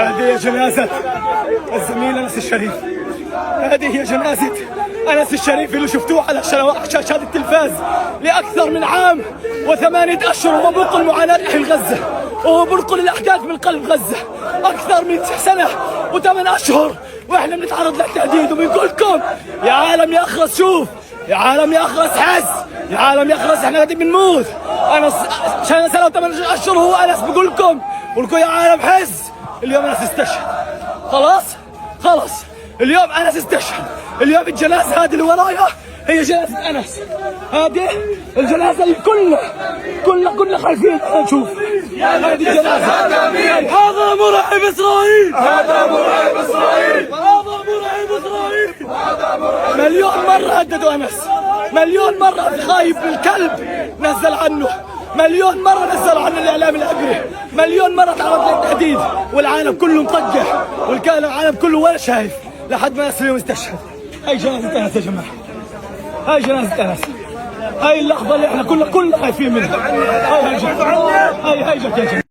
هذه جنازة الزميل أنس الشريف. هذه هي جنازة أنس الشريف اللي شفتوه على شاشات التلفاز لأكثر من عام و8 أشهر، وهو بينقل معاناة أهل غزة، وهو بينقل الأحداث من قلب غزة أكثر من سنة و8 أشهر، وإحنا بنتعرض للتهديد. وبنقول لكم يا عالم يا أخرس، شوف يا عالم يا أخرس، حس يا عالم يا أخرس، إحنا قاعدين بنموت. أنس سنة و8 أشهر هو أنس، بقول لكم يا عالم حس. اليوم أنس استشهد، خلاص اليوم أنس استشهد. اليوم الجنازة هذه اللي ورايا هي جنازة أنس، هذه الجنازة اللي كلنا خايفين نشوف هذه الجنازة. هذا مرعب إسرائيل، هذا مرعب إسرائيل، هذا مرعب إسرائيل. مليون مرة هددوا أنس، مليون مرة الخايف بالكلب نزل عنه، مليون مرة نزلوا عنه الإعلام العبري، مليون مرة تعرض للتهديد، والعالم كله مطقح، والعالم كله ولا شايف لحد ما أنس اليوم استشهد. هاي جنازة أنس يا جماعة، هاي جنازة أنس، هاي اللحظة اللي احنا كلنا خايفين منها. هاي جت يا جماعة.